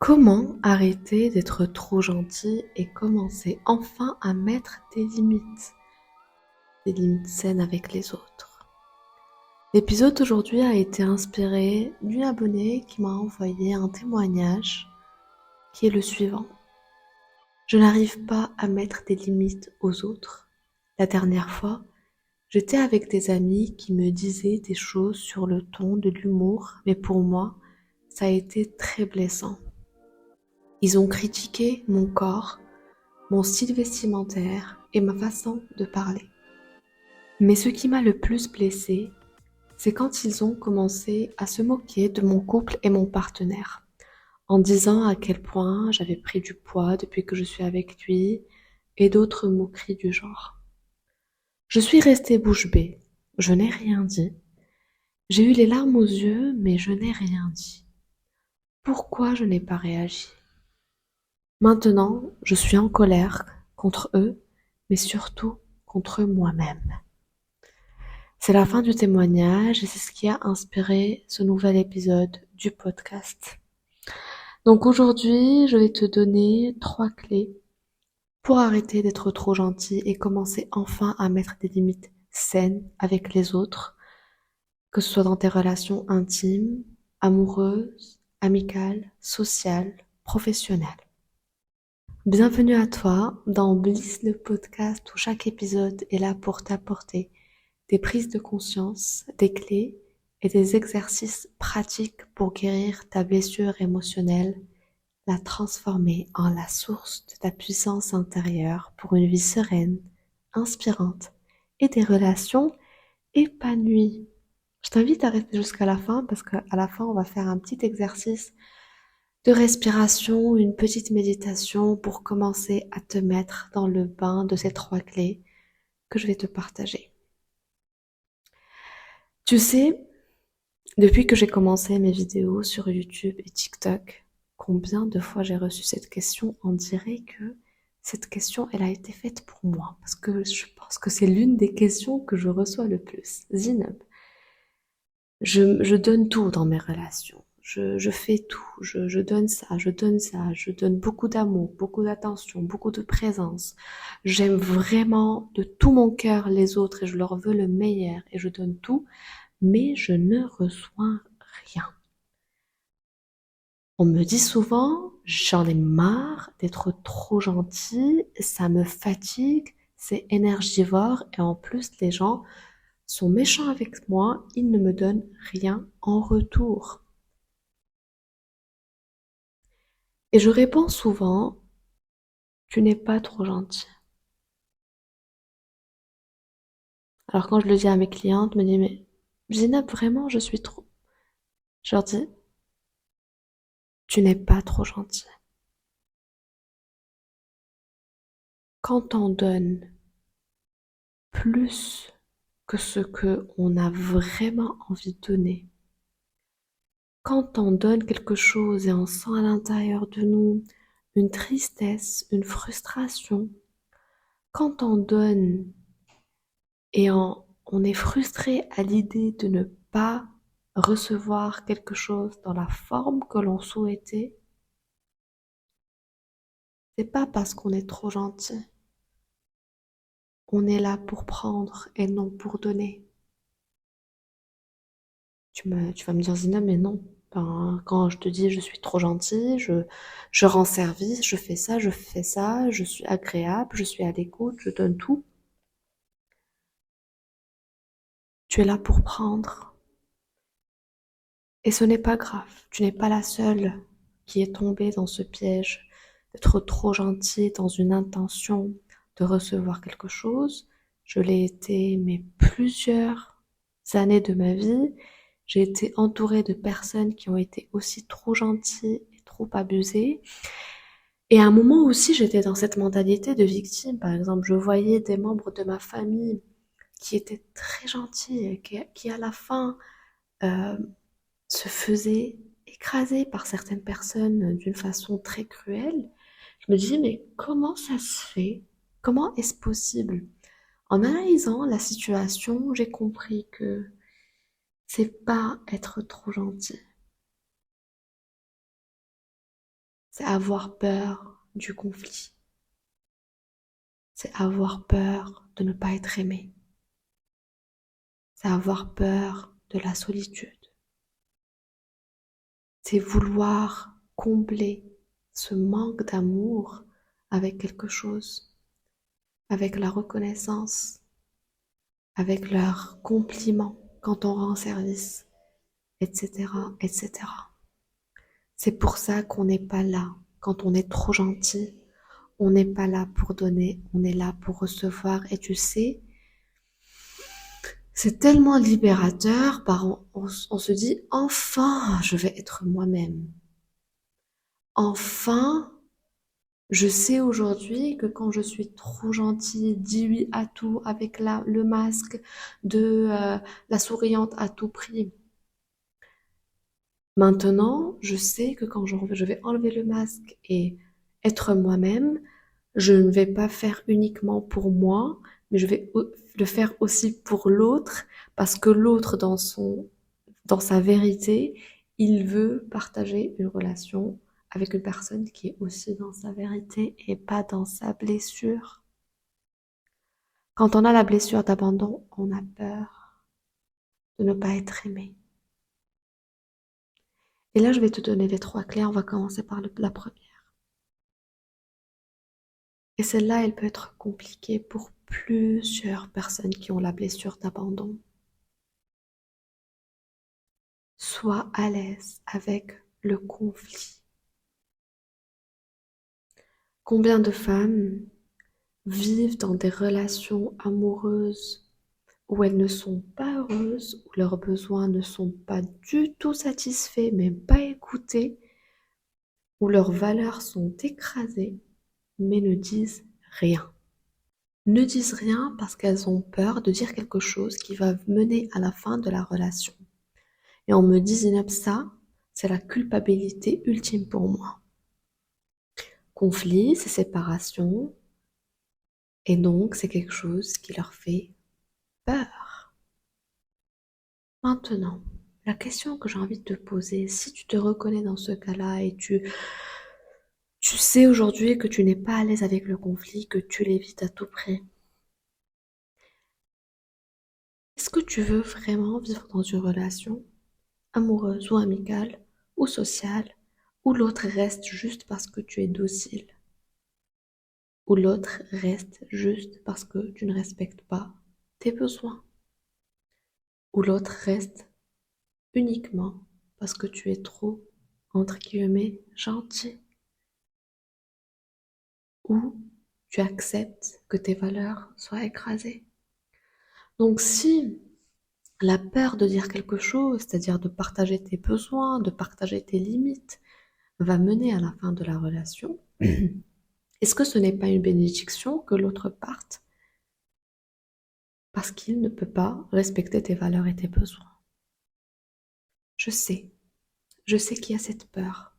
Comment arrêter d'être trop gentil et commencer enfin à mettre des limites saines avec les autres? L'épisode d'aujourd'hui a été inspiré d'une abonnée qui m'a envoyé un témoignage qui est le suivant. Je n'arrive pas à mettre des limites aux autres. La dernière fois, j'étais avec des amis qui me disaient des choses sur le ton de l'humour, mais pour moi, ça a été très blessant. Ils ont critiqué mon corps, mon style vestimentaire et ma façon de parler. Mais ce qui m'a le plus blessée, c'est quand ils ont commencé à se moquer de mon couple et mon partenaire, en disant à quel point j'avais pris du poids depuis que je suis avec lui et d'autres moqueries du genre. Je suis restée bouche bée, je n'ai rien dit. J'ai eu les larmes aux yeux, mais je n'ai rien dit. Pourquoi je n'ai pas réagi? Maintenant, je suis en colère contre eux, mais surtout contre moi-même. C'est la fin du témoignage et c'est ce qui a inspiré ce nouvel épisode du podcast. Donc aujourd'hui, je vais te donner 3 clés pour arrêter d'être trop gentil et commencer enfin à mettre des limites saines avec les autres, que ce soit dans tes relations intimes, amoureuses, amicales, sociales, professionnelles. Bienvenue à toi dans Bliss le podcast où chaque épisode est là pour t'apporter des prises de conscience, des clés et des exercices pratiques pour guérir ta blessure émotionnelle, la transformer en la source de ta puissance intérieure pour une vie sereine, inspirante et des relations épanouies. Je t'invite à rester jusqu'à la fin parce qu'à la fin, on va faire un petit exercice de respiration, une petite méditation pour commencer à te mettre dans le bain de ces 3 clés que je vais te partager. Tu sais, depuis que j'ai commencé mes vidéos sur YouTube et TikTok, combien de fois j'ai reçu cette question? On dirait que cette question, elle a été faite pour moi, parce que je pense que c'est l'une des questions que je reçois le plus. Zineb, je donne tout dans mes relations. Je fais tout. Je donne ça, je donne ça. Je donne beaucoup d'amour, beaucoup d'attention, beaucoup de présence. J'aime vraiment de tout mon cœur les autres et je leur veux le meilleur et je donne tout, mais je ne reçois rien. On me dit souvent, j'en ai marre d'être trop gentil, ça me fatigue, c'est énergivore et en plus les gens sont méchants avec moi, ils ne me donnent rien en retour. Et je réponds souvent, tu n'es pas trop gentil. Alors quand je le dis à mes clientes, me disent, mais Gina, vraiment, je suis trop. Je leur dis, tu n'es pas trop gentil. Quand on donne plus que ce que on a vraiment envie de donner, quand on donne quelque chose et on sent à l'intérieur de nous une tristesse, une frustration, quand on donne et on est frustré à l'idée de ne pas recevoir quelque chose dans la forme que l'on souhaitait, c'est pas parce qu'on est trop gentil. On est là pour prendre et non pour donner. Tu vas me dire, Zina, mais non. Ben, quand je te dis je suis trop gentille, je rends service, je fais ça, je suis agréable, je suis à l'écoute, je donne tout. Tu es là pour prendre. Et ce n'est pas grave. Tu n'es pas la seule qui est tombée dans ce piège d'être trop gentille dans une intention de recevoir quelque chose. Je l'ai été, mais plusieurs années de ma vie. J'ai été entourée de personnes qui ont été aussi trop gentilles et trop abusées. Et à un moment aussi, j'étais dans cette mentalité de victime. Par exemple, je voyais des membres de ma famille qui étaient très gentils et qui à la fin euh, se faisaient écraser par certaines personnes d'une façon très cruelle. Je me disais, mais comment ça se fait? Comment est-ce possible? En analysant la situation, j'ai compris que c'est pas être trop gentil. c'est avoir peur du conflit. C'est avoir peur de ne pas être aimé. C'est avoir peur de la solitude. C'est vouloir combler ce manque d'amour avec quelque chose, avec la reconnaissance, avec leurs compliments quand on rend service, etc., etc. C'est pour ça qu'on n'est pas là quand on est trop gentil. On n'est pas là pour donner, on est là pour recevoir. Et tu sais, c'est tellement libérateur, on se dit, enfin, je vais être moi-même. Enfin, je sais aujourd'hui que quand je suis trop gentille, dis oui à tout avec le masque de la souriante à tout prix. Maintenant, je sais que quand je vais enlever le masque et être moi-même, je ne vais pas faire uniquement pour moi, mais je vais le faire aussi pour l'autre, parce que l'autre, dans sa vérité, il veut partager une relation avec une personne qui est aussi dans sa vérité et pas dans sa blessure. Quand on a la blessure d'abandon, on a peur de ne pas être aimé. Et là, je vais te donner les 3 clés. On va commencer par la première. Et celle-là, elle peut être compliquée pour plusieurs personnes qui ont la blessure d'abandon. Sois à l'aise avec le conflit. Combien de femmes vivent dans des relations amoureuses où elles ne sont pas heureuses, où leurs besoins ne sont pas du tout satisfaits, même pas écoutés, où leurs valeurs sont écrasées, mais ne disent rien. Ne disent rien parce qu'elles ont peur de dire quelque chose qui va mener à la fin de la relation. Et on me dit, Zineb, ça, c'est la culpabilité ultime pour moi. Conflit, c'est séparation, et donc c'est quelque chose qui leur fait peur. Maintenant, la question que j'ai envie de te poser, si tu te reconnais dans ce cas-là et tu sais aujourd'hui que tu n'es pas à l'aise avec le conflit, que tu l'évites à tout prix, est-ce que tu veux vraiment vivre dans une relation amoureuse ou amicale ou sociale où l'autre reste juste parce que tu es docile, où l'autre reste juste parce que tu ne respectes pas tes besoins, où l'autre reste uniquement parce que tu es trop, entre guillemets, gentil, ou tu acceptes que tes valeurs soient écrasées. Donc si la peur de dire quelque chose, c'est-à-dire de partager tes besoins, de partager tes limites, va mener à la fin de la relation, est-ce que ce n'est pas une bénédiction que l'autre parte parce qu'il ne peut pas respecter tes valeurs et tes besoins? Je sais, je sais qu'il y a cette peur.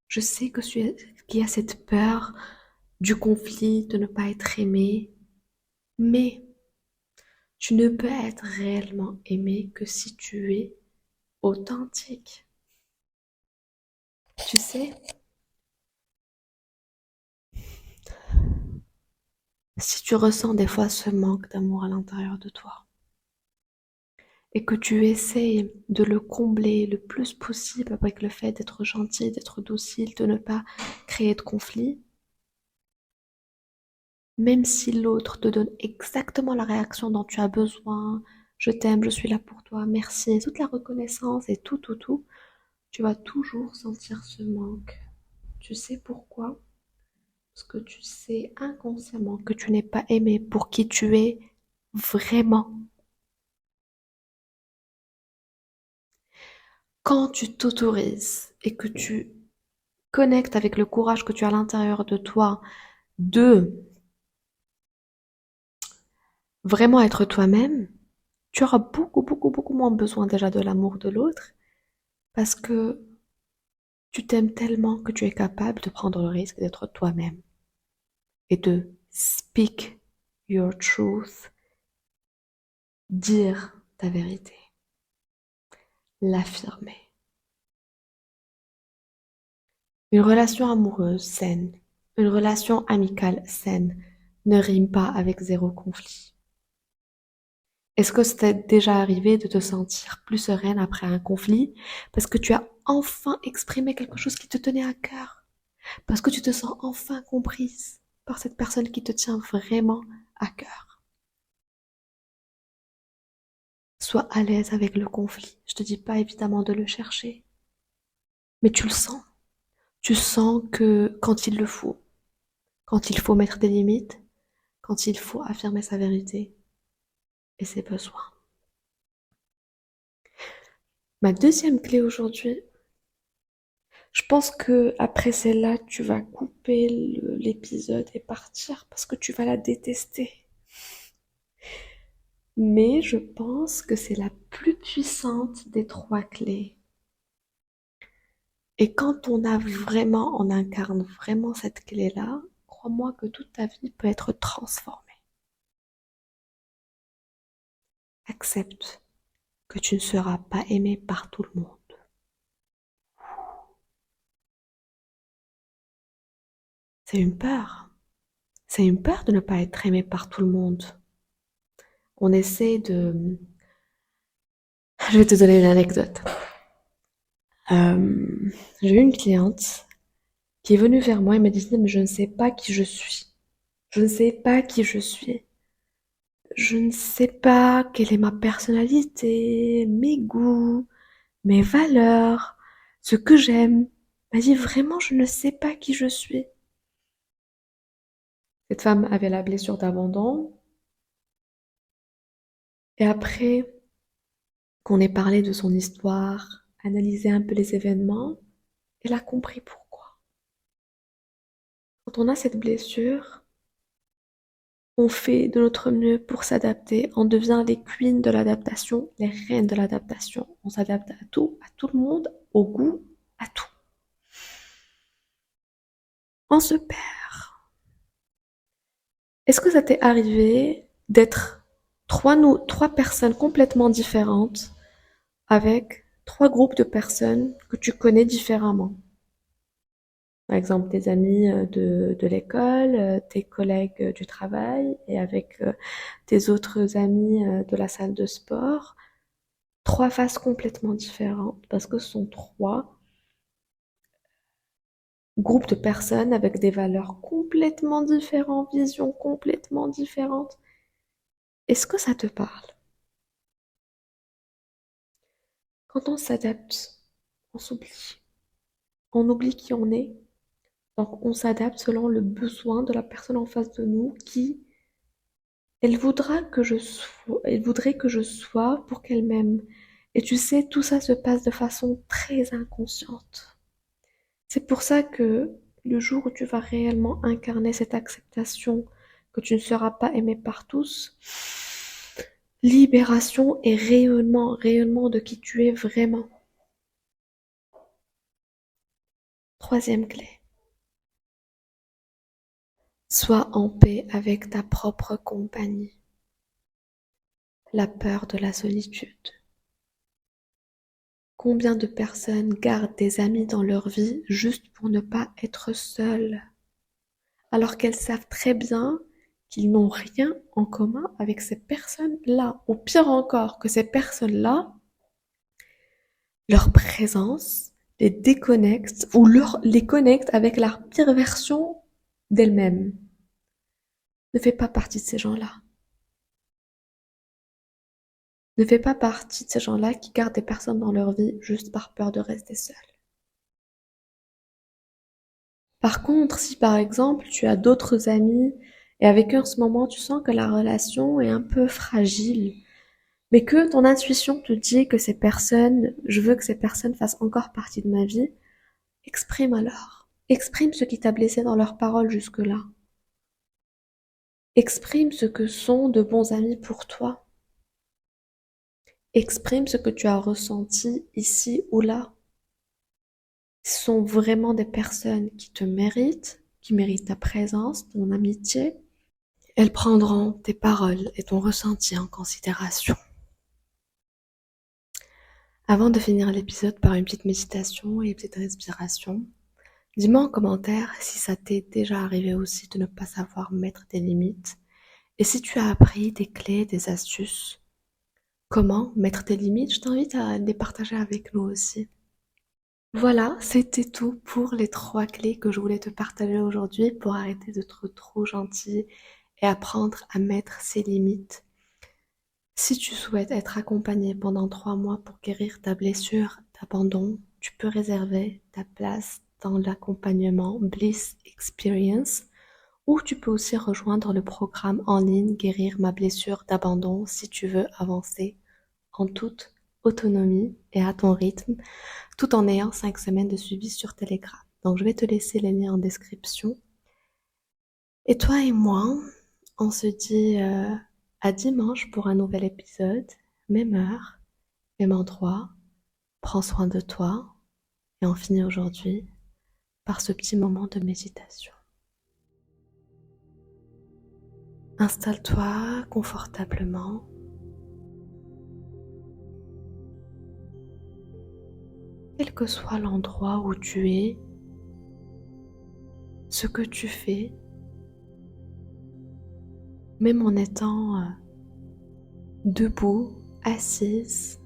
Je sais qu'il y a cette peur du conflit, de ne pas être aimé, mais tu ne peux être réellement aimé que si tu es authentique. Tu sais, si tu ressens des fois ce manque d'amour à l'intérieur de toi et que tu essayes de le combler le plus possible avec le fait d'être gentil, d'être docile, de ne pas créer de conflit, même si l'autre te donne exactement la réaction dont tu as besoin, je t'aime, je suis là pour toi, merci, toute la reconnaissance et tout, tu vas toujours sentir ce manque. Tu sais pourquoi? Parce que tu sais inconsciemment que tu n'es pas aimé pour qui tu es vraiment. Quand tu t'autorises et que tu connectes avec le courage que tu as à l'intérieur de toi de vraiment être toi-même, tu auras beaucoup moins besoin déjà de l'amour de l'autre parce que tu t'aimes tellement que tu es capable de prendre le risque d'être toi-même et de speak your truth, dire ta vérité, l'affirmer. Une relation amoureuse saine, une relation amicale saine ne rime pas avec zéro conflit. Est-ce que c'est déjà arrivé de te sentir plus sereine après un conflit parce que tu as enfin exprimé quelque chose qui te tenait à cœur? Parce que tu te sens enfin comprise par cette personne qui te tient vraiment à cœur. Sois à l'aise avec le conflit. Je te dis pas évidemment de le chercher, mais tu le sens. Tu sens que quand il faut mettre des limites, quand il faut affirmer sa vérité et ses besoins. Ma deuxième clé aujourd'hui, je pense que après celle-là, tu vas couper l'épisode et partir parce que tu vas la détester. Mais je pense que c'est la plus puissante des trois clés. Et quand on incarne vraiment cette clé-là, crois-moi que toute ta vie peut être transformée. Accepte que tu ne seras pas aimé par tout le monde. C'est une peur. C'est une peur de ne pas être aimé par tout le monde. On essaie de... Je vais te donner une anecdote. J'ai eu une cliente qui est venue vers moi et m'a dit, mais je ne sais pas qui je suis. Je ne sais pas qui je suis. Je ne sais pas quelle est ma personnalité, mes goûts, mes valeurs, ce que j'aime. Elle m'a dit vraiment, je ne sais pas qui je suis. Cette femme avait la blessure d'abandon. Et après qu'on ait parlé de son histoire, analysé un peu les événements, elle a compris pourquoi. Quand on a cette blessure, on fait de notre mieux pour s'adapter. On devient les queens de l'adaptation, les reines de l'adaptation. On s'adapte à tout le monde, au goût, à tout. On se perd. Est-ce que ça t'est arrivé d'être trois personnes complètement différentes avec trois groupes de personnes que tu connais différemment? Par exemple, tes amis de l'école, tes collègues du travail et avec tes autres amis de la salle de sport. Trois faces complètement différentes parce que ce sont trois groupes de personnes avec des valeurs complètement différentes, visions complètement différentes. Est-ce que ça te parle? Quand on s'adapte, on s'oublie. On oublie qui on est. Donc on s'adapte selon le besoin de la personne en face de nous qui, elle voudrait que je sois pour qu'elle m'aime. Et tu sais, tout ça se passe de façon très inconsciente. C'est pour ça que le jour où tu vas réellement incarner cette acceptation que tu ne seras pas aimé par tous, libération et rayonnement de qui tu es vraiment. Troisième clé. Sois en paix avec ta propre compagnie. La peur de la solitude. Combien de personnes gardent des amis dans leur vie juste pour ne pas être seules, alors qu'elles savent très bien qu'ils n'ont rien en commun avec ces personnes-là, ou pire encore que ces personnes-là, leur présence les déconnecte ou les connecte avec la pire version d'elles-mêmes. Ne fais pas partie de ces gens-là. Ne fais pas partie de ces gens-là qui gardent des personnes dans leur vie juste par peur de rester seuls. Par contre, si par exemple tu as d'autres amis et avec eux en ce moment tu sens que la relation est un peu fragile, mais que ton intuition te dit que je veux que ces personnes fassent encore partie de ma vie, exprime alors. Exprime ce qui t'a blessé dans leurs paroles jusque-là. Exprime ce que sont de bons amis pour toi. Exprime ce que tu as ressenti ici ou là. Ce sont vraiment des personnes qui méritent ta présence, ton amitié. Elles prendront tes paroles et ton ressenti en considération. Avant de finir l'épisode par une petite méditation et une petite respiration, Dis-moi en commentaire si ça t'est déjà arrivé aussi de ne pas savoir mettre des limites et si tu as appris des clés, des astuces. Comment mettre des limites? Je t'invite à les partager avec nous aussi. Voilà, c'était tout pour les 3 clés que je voulais te partager aujourd'hui pour arrêter d'être trop gentil et apprendre à mettre ses limites. Si tu souhaites être accompagné pendant 3 mois pour guérir ta blessure d'abandon, tu peux réserver ta place dans l'accompagnement Bliss Experience ou tu peux aussi rejoindre le programme en ligne Guérir ma blessure d'abandon si tu veux avancer en toute autonomie et à ton rythme, tout en ayant 5 semaines de suivi sur Telegram. Donc je vais te laisser les liens en description. Et toi et moi, on se dit à dimanche pour un nouvel épisode, même heure, même endroit. Prends soin de toi et on finit aujourd'hui par ce petit moment de méditation. Installe-toi confortablement. Quel que soit l'endroit où tu es, ce que tu fais, même en étant debout, assise,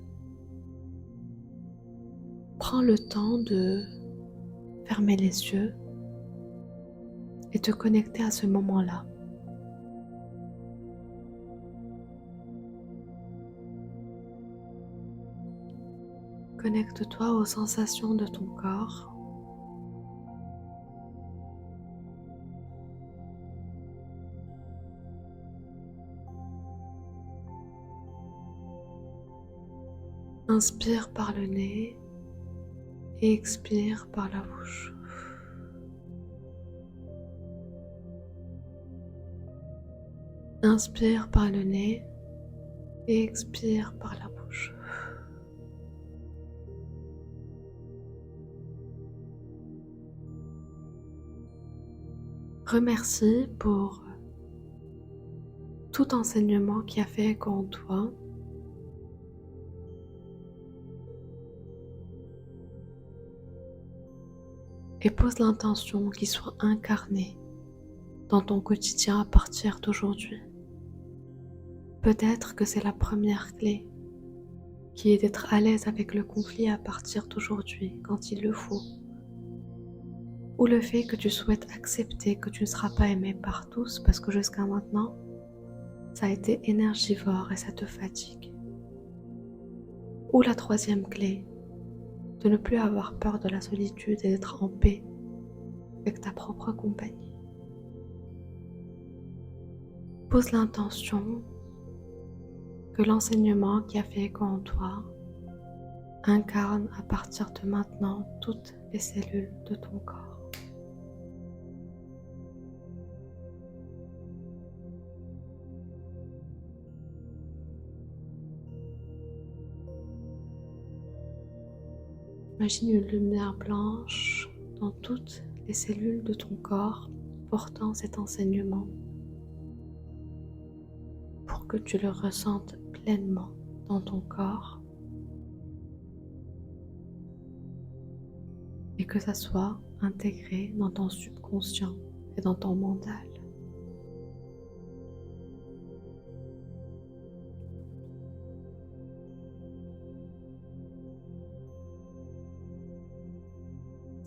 prends le temps de fermer les yeux et te connecter à ce moment-là. Connecte-toi aux sensations de ton corps. Inspire par le nez et expire par la bouche. Inspire par le nez et expire par la bouche. Remercie pour tout enseignement qui a fait écho en toi. Et pose l'intention qu'il soit incarné dans ton quotidien à partir d'aujourd'hui. Peut-être que c'est la première clé qui est d'être à l'aise avec le conflit à partir d'aujourd'hui quand il le faut. Ou le fait que tu souhaites accepter que tu ne seras pas aimé par tous parce que jusqu'à maintenant, ça a été énergivore et ça te fatigue. Ou la troisième clé, de ne plus avoir peur de la solitude et d'être en paix avec ta propre compagnie. Pose l'intention que l'enseignement qui a fait écho en toi incarne à partir de maintenant toutes les cellules de ton corps. Imagine une lumière blanche dans toutes les cellules de ton corps portant cet enseignement pour que tu le ressentes pleinement dans ton corps et que ça soit intégré dans ton subconscient et dans ton mental.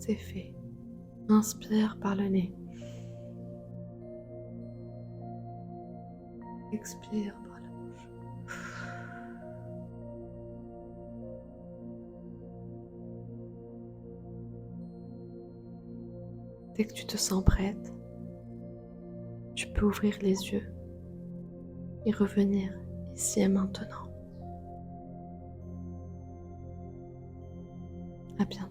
C'est fait. Inspire par le nez. Expire par la bouche. Dès que tu te sens prête, tu peux ouvrir les yeux et revenir ici et maintenant. À bientôt.